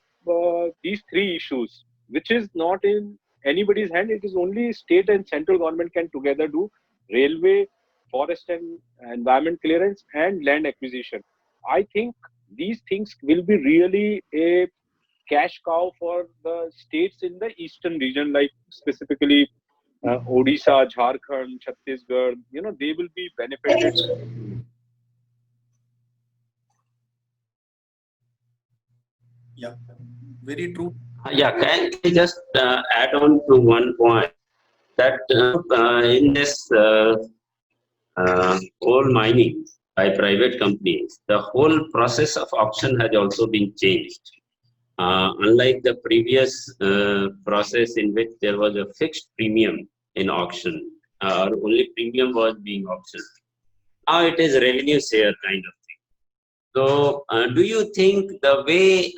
these three issues, which is not in anybody's hand, it is only state and central government can together do: railway, forest and environment clearance, and land acquisition. I think these things will be really a cash cow for the states in the eastern region, like specifically Odisha, Jharkhand, Chhattisgarh. They will be benefited. Yeah, very true. Yeah, can I just add on to one point, that in this coal mining by private companies, the whole process of auction has also been changed. Unlike the previous process in which there was a fixed premium in auction, or only premium was being auctioned, now it is revenue share kind of thing. So, do you think the way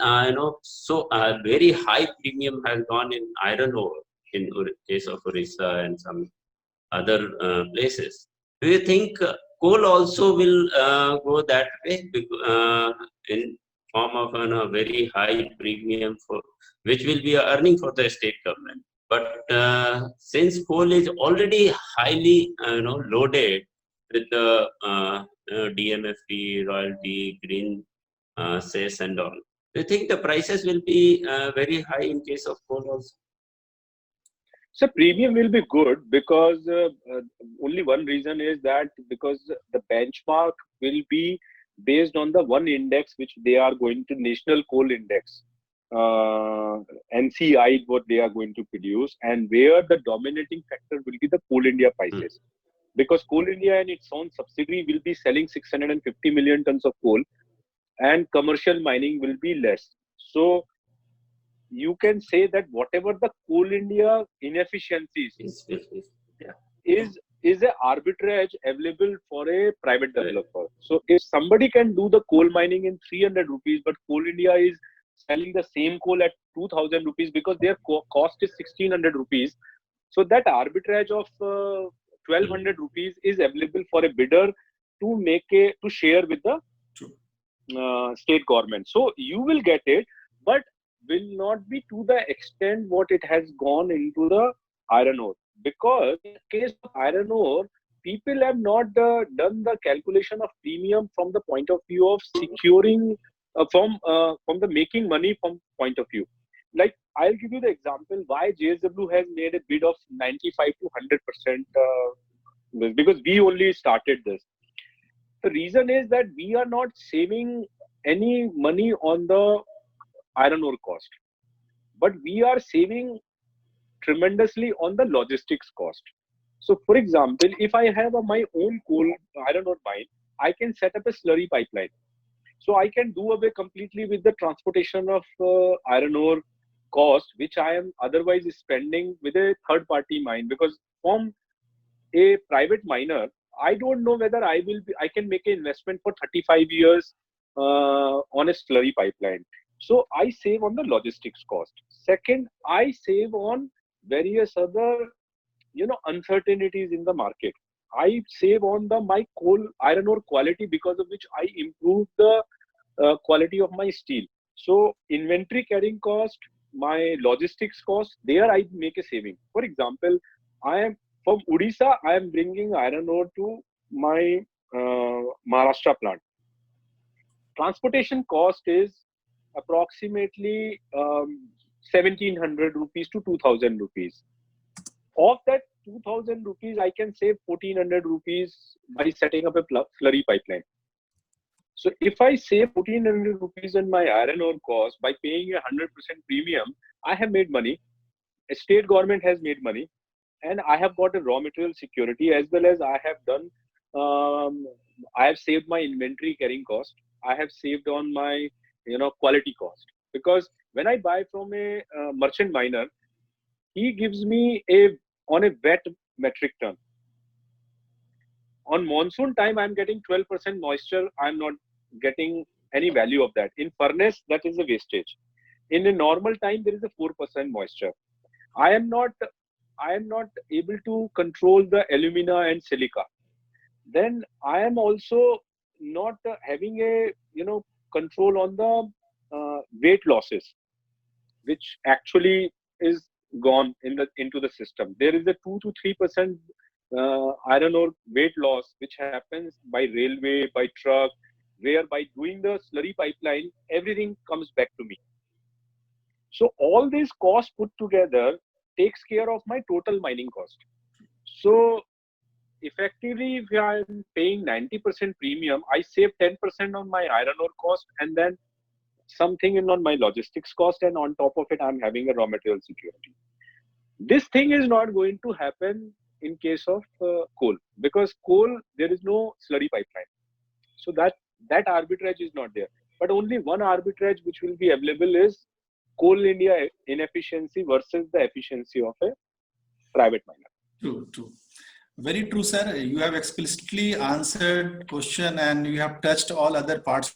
very high premium has gone in iron ore in case of Orissa and some other places? Do you think coal also will go that way, in form of a very high premium, for which will be a earning for the state government? But since coal is already highly loaded with the DMFT, royalty, green cess and all, do you think the prices will be very high in case of coal also? So premium will be good because only one reason is that because the benchmark will be based on the one index which they are going to, National Coal Index, NCI, what they are going to produce, and where the dominating factor will be the Coal India prices. Because Coal India and its own subsidiary will be selling 650 million tons of coal, and commercial mining will be less. So you can say that whatever the Coal India inefficiencies is a arbitrage available for a private developer. So if somebody can do the coal mining in 300 rupees, but Coal India is selling the same coal at 2000 rupees because their cost is 1600 rupees. So that arbitrage of 1200 rupees is available for a bidder to share with the state government. So you will get it, but will not be to the extent what it has gone into the iron ore. Because in the case of iron ore, people have not done the calculation of premium from the point of view of securing from the making money from point of view. Like I'll give you the example why JSW has made a bid of 95 to 100%, because we only started this. The reason is that we are not saving any money on the iron ore cost, but we are saving tremendously on the logistics cost. So for example, if I have my own coal iron ore mine, I can set up a slurry pipeline. So I can do away completely with the transportation of iron ore cost, which I am otherwise spending with a third party mine. Because from a private miner, I don't know whether I can make an investment for 35 years on a slurry pipeline. So I save on the logistics cost. Second, I save on various other, uncertainties in the market. I save on my iron ore quality, because of which I improve the quality of my steel. So inventory carrying cost, my logistics cost, there I make a saving. For example, I am from Odisha, I am bringing iron ore to my Maharashtra plant. Transportation cost is approximately 1700 rupees to 2000 rupees. Of that 2000 rupees, I can save 1400 rupees by setting up a slurry pipeline. So if I save 1400 rupees on my iron ore cost by paying 100% premium, I have made money. A state government has made money, and I have got a raw material security, as well as I have done. I have saved my inventory carrying cost. I have saved on my quality cost, because when I buy from a merchant miner, he gives me on a wet metric ton. On monsoon time, I'm getting 12% moisture. I'm not getting any value of that. In furnace, that is a wastage. In a normal time, there is a 4% moisture. I am not able to control the alumina and silica. Then I am also not having a control on the weight losses, which actually is gone into the system. There is a 2 to 3% iron ore weight loss, which happens by railway, by truck, where by doing the slurry pipeline, everything comes back to me. So all these costs put together takes care of my total mining cost. So effectively, if I am paying 90% premium, I save 10% on my iron ore cost, and then something in on my logistics cost, and on top of it, I'm having a raw material security. This thing is not going to happen in case of coal, because coal, there is no slurry pipeline. So that arbitrage is not there. But only one arbitrage which will be available is Coal India inefficiency versus the efficiency of a private miner. True. Very true, sir. You have explicitly answered question, and you have touched all other parts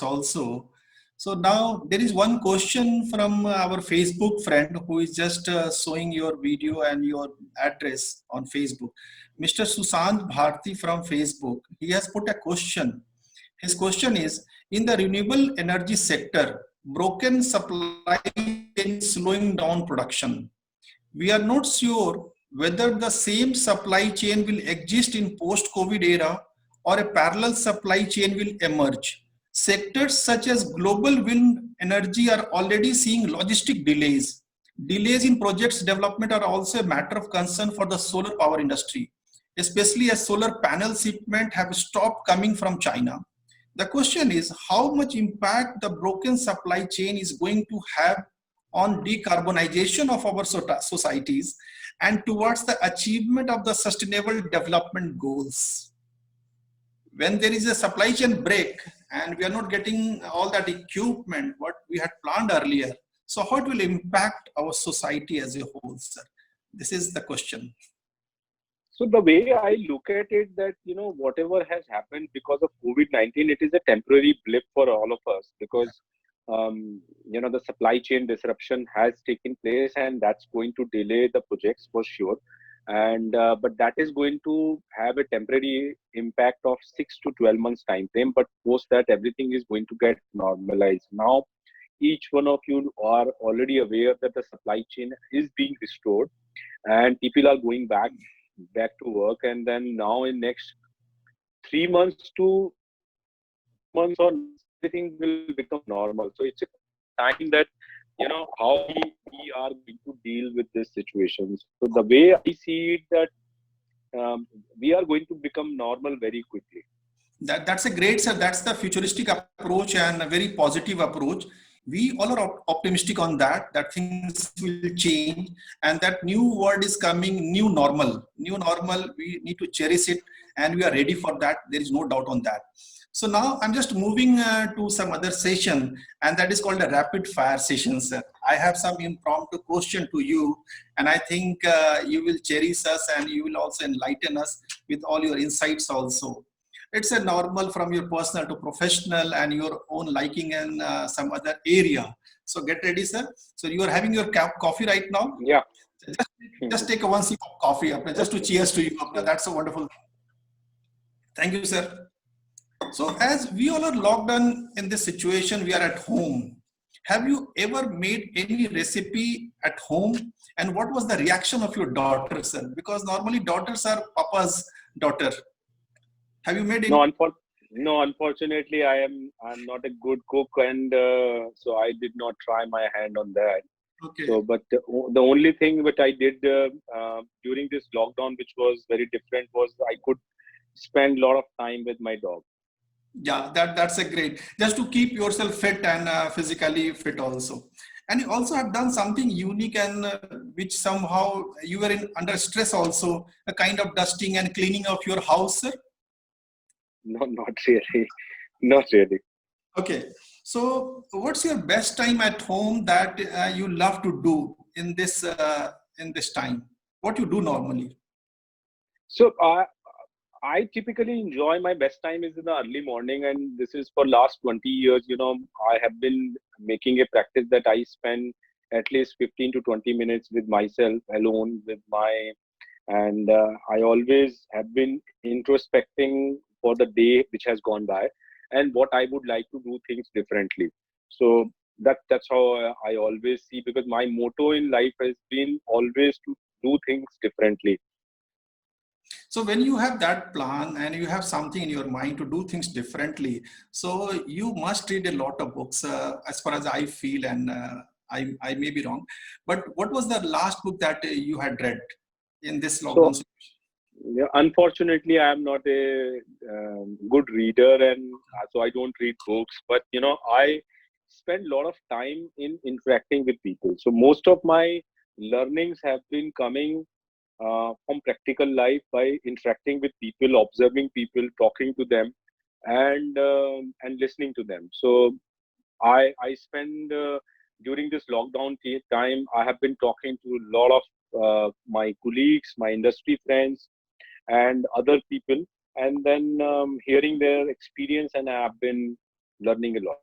also. So now there is one question from our Facebook friend who is just showing your video and your address on Facebook. Mr. Susant Bharti from Facebook, he has put a question. His question is, in the renewable energy sector, broken supply chain slowing down production. We are not sure whether the same supply chain will exist in post-COVID era or a parallel supply chain will emerge. Sectors such as global wind energy are already seeing logistic delays. Delays in projects development are also a matter of concern for the solar power industry, especially as solar panel shipment have stopped coming from China. The question is how much impact the broken supply chain is going to have on decarbonization of our societies and towards the achievement of the sustainable development goals. When there is a supply chain break and we are not getting all that equipment what we had planned earlier, so how it will impact our society as a whole, sir? This is the question. So the way I look at it, that whatever has happened because of COVID-19, it is a temporary blip for all of us, because the supply chain disruption has taken place, and that's going to delay the projects for sure. And but that is going to have a temporary impact of 6 to 12 months time frame. But post that, everything is going to get normalized. Now, each one of you are already aware that the supply chain is being restored, and people are going back to work. And then now in next 3 months to months on, everything will become normal. So it's a time that how we are going to deal with this situation. So the way I see it, that we are going to become normal very quickly. That's a great, sir. That's the futuristic approach and a very positive approach. We all are optimistic on that things will change, and that new word is coming, new normal. New normal, we need to cherish it, and we are ready for that. There is no doubt on that. So now I'm just moving to some other session, and that is called a rapid fire session, sir. I have some impromptu question to you, and I think you will cherish us and you will also enlighten us with all your insights also. It's a normal from your personal to professional and your own liking in some other area. So get ready, sir. So you are having your coffee right now? Yeah. Just take one sip of coffee, just to cheers to you. That's a wonderful thing. Thank you, sir. So as we all are locked down in this situation, we are at home. Have you ever made any recipe at home? And what was the reaction of your daughter, sir? Because normally daughters are papa's daughter. Have you made any? No, unfortunately, I'm not a good cook, and so I did not try my hand on that. Okay. So, but the only thing that I did during this lockdown, which was very different, was I could spend a lot of time with my dog. Yeah, that's a great. Just to keep yourself fit and physically fit also. And you also have done something unique, and which somehow you were under stress also, a kind of dusting and cleaning of your house, sir. No, not really. Not really. Okay. So what's your best time at home that you love to do in this time? What you do normally? So I typically enjoy my best time is in the early morning, and this is for last 20 years. I have been making a practice that I spend at least 15 to 20 minutes with myself alone and I always have been introspecting for the day which has gone by and what I would like to do things differently. So that's how I always see, because my motto in life has been always to do things differently. So when you have that plan and you have something in your mind to do things differently, so you must read a lot of books, as far as I feel, and I may be wrong. But what was the last book that you had read in this lockdown situation? Yeah, unfortunately, I am not a good reader, and so I don't read books. But I spend a lot of time in interacting with people. So most of my learnings have been coming from practical life by interacting with people, observing people, talking to them, and listening to them. So I spend during this lockdown time, I have been talking to a lot of my colleagues, my industry friends, and other people, and then hearing their experience, and I have been learning a lot.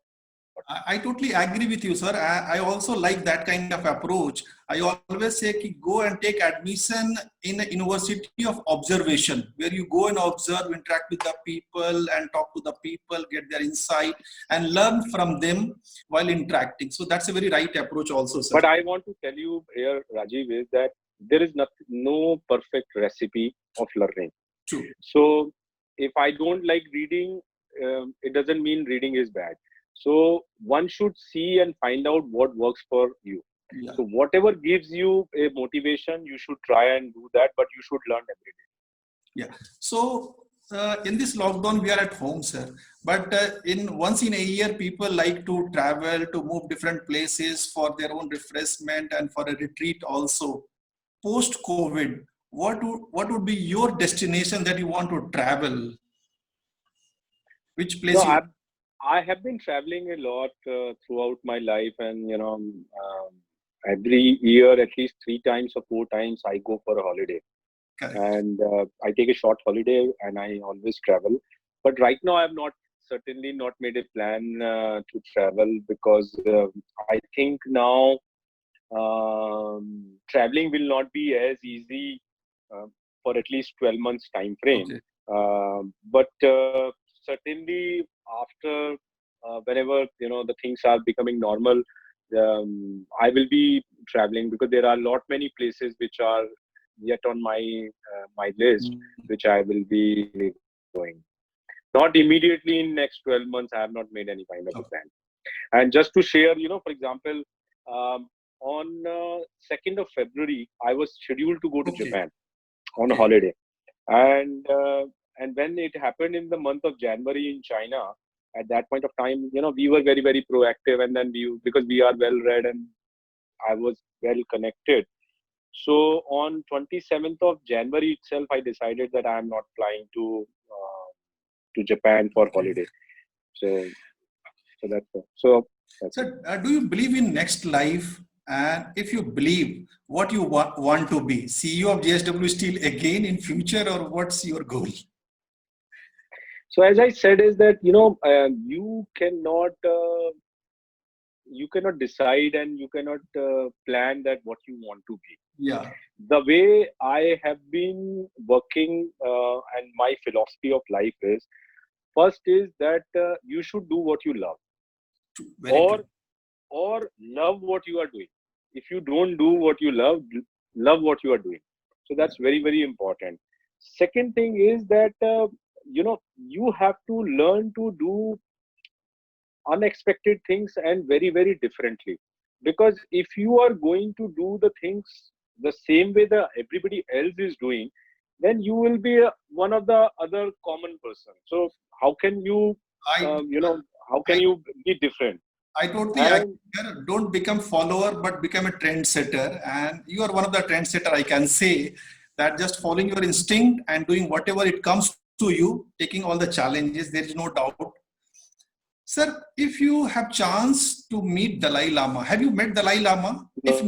I totally agree with you, sir. I also like that kind of approach. I always say ki go and take admission in a university of observation, where you go and observe, interact with the people and talk to the people, get their insight and learn from them while interacting. So that's a very right approach also, sir. But I want to tell you here, Rajiv, is that there is no perfect recipe of learning. True. So if I don't like reading, it doesn't mean reading is bad. So one should see and find out what works for you. Yeah. So whatever gives you a motivation, you should try and do that, but you should learn every day. Yeah. So in this lockdown, we are at home, sir. But once in a year, people like to travel, to move different places for their own refreshment and for a retreat also. Post-COVID, what would be your destination that you want to travel? Which place? No, I have been traveling a lot throughout my life, and every year at least 3 times or 4 times I go for a holiday. Correct. And I take a short holiday and I always travel. But right now I have certainly not made a plan to travel, because I think now traveling will not be as easy for at least 12 months time frame. Okay. But certainly after whenever the things are becoming normal, I will be traveling, because there are many places which are yet on my list, which I will be going. Not immediately in next 12 months. I have not made any kind of a plan. And just to share, for example, on 2nd of February, I was scheduled to go to Japan on a holiday. And when it happened in the month of January in China, at that point of time, we were very, very proactive. And then because we are well read and I was well connected. So on 27th of January itself, I decided that I am not flying to Japan for holiday. So that's it. So do you believe in next life? And if you believe, what you want to be? CEO of JSW Steel again in future, or what's your goal? So as I said, is that you cannot decide and you cannot plan that what you want to be. Yeah. The way I have been working and my philosophy of life is, first is that you should do what you love, or love what you are doing. If you don't do what you love what you are doing. So that's very, very important. Second thing is that you have to learn to do unexpected things and very, very differently. Because if you are going to do the things the same way that everybody else is doing, then you will be one of the other common person. So how can you how can you be different? I totally agree. Don't become follower, but become a trendsetter. And you are one of the trendsetter. I can say that just following your instinct and doing whatever it comes to you, taking all the challenges, there is no doubt. Sir, if you have chance to meet Dalai Lama, have you met Dalai Lama? No, if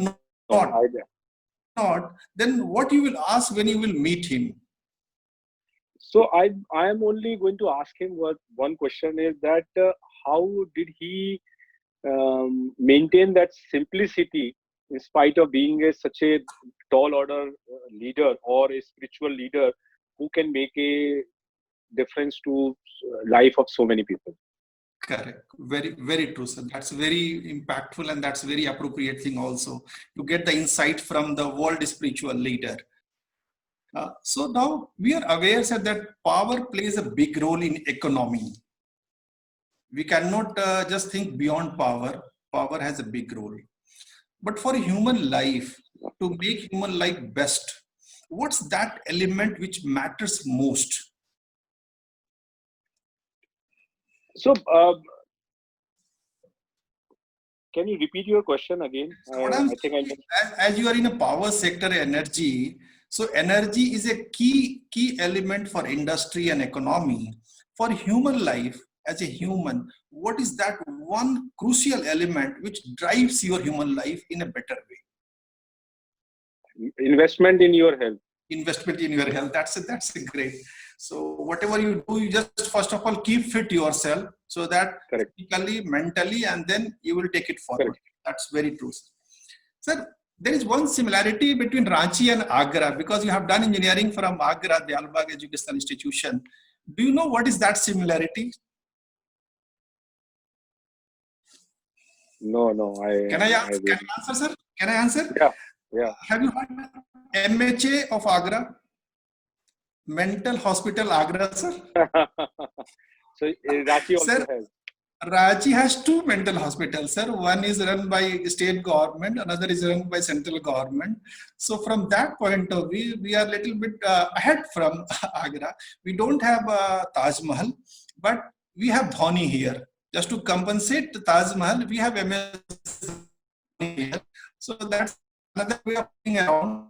not, then what you will ask when you will meet him? So I am only going to ask him one question, is that how did he maintain that simplicity in spite of being such a tall order leader or a spiritual leader who can make a difference to life of so many people. Correct. Very, very true, sir. That's very impactful, and that's very appropriate thing also to get the insight from the world spiritual leader. So now we are aware, sir, that power plays a big role in economy. We cannot just think beyond power. Power has a big role. But for human life, to make human life best, what's that element which matters most? So, can you repeat your question again? As you are in a power sector, energy, so energy is a key element for industry and economy. For human life, as a human, what is that one crucial element which drives your human life in a better way? Investment in your health. Investment in your health. That's a great. So whatever you do, you just first of all keep fit yourself so that Correct. physically, mentally, and then you will take it forward. Correct. That's very true. Sir, there is one similarity between Ranchi and Agra because you have done engineering from Agra, the Albag Educational Institution. Do you know what is that similarity? No, Can I will. answer, sir? Can I answer? Yeah. Have you heard MHA of Agra? Mental Hospital Agra, sir? So Ranchi also Sir, has. Ranchi has two mental hospitals, sir. One is run by state government, another is run by central government. So from that point of view, we are a little bit ahead from Agra. We don't have Taj Mahal, but we have Dhoni here. Just to compensate the Taj Mahal, we have MS here. So that's another way of playing around.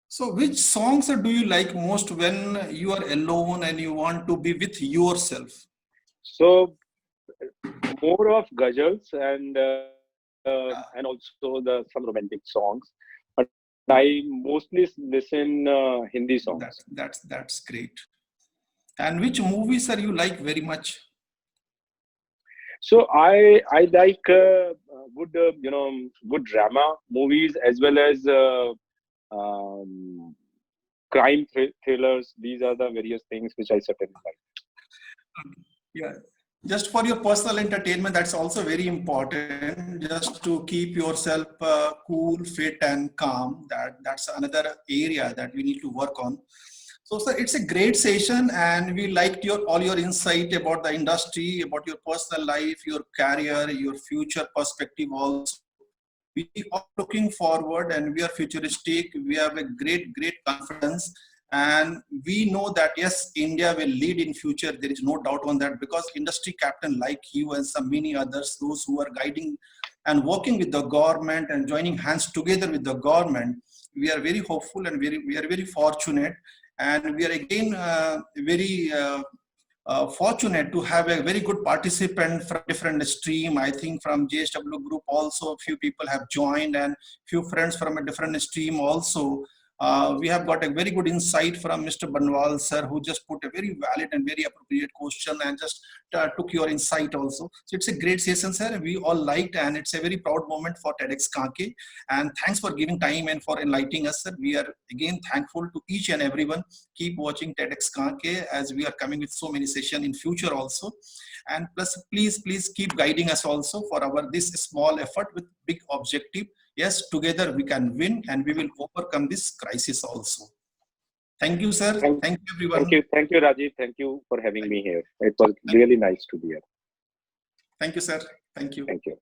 So which songs do you like most when you are alone and you want to be with yourself? So more of ghazals and also some romantic songs. But I mostly listen Hindi songs. That's great. And which movies are you like very much? So I like good good drama movies as well as crime thrillers. These are the various things which I certainly like. Yeah. Just for your personal entertainment, that's also very important. Just to keep yourself cool, fit, and calm. That's another area that we need to work on. So, sir, it's a great session, and we liked all your insight about the industry, about your personal life, your career, your future perspective. Also, we are looking forward, and we are futuristic. We have a great confidence. And we know that yes, India will lead in future. There is no doubt on that because industry captain like you and some many others, those who are guiding and working with the government and joining hands together with the government, we are very hopeful and we are very fortunate. And we are again very fortunate to have a very good participant from different stream. I think from JSW Group also a few people have joined and few friends from a different stream also. We have got a very good insight from Mr. Banwal sir, who just put a very valid and very appropriate question and just took your insight also. So it's a great session, sir. We all liked, and it's a very proud moment for TEDx Kanke. And thanks for giving time and for enlightening us, sir. We are again thankful to each and everyone. Keep watching TEDx Kanke as we are coming with so many sessions in future also. And plus, please keep guiding us also for our this small effort with big objective. Yes, together we can win and we will overcome this crisis also. Thank you, sir. Thank you, everyone. Thank you, Rajiv. Thank you for having me here. It was really nice to be here. Thank you, sir. Thank you. Thank you.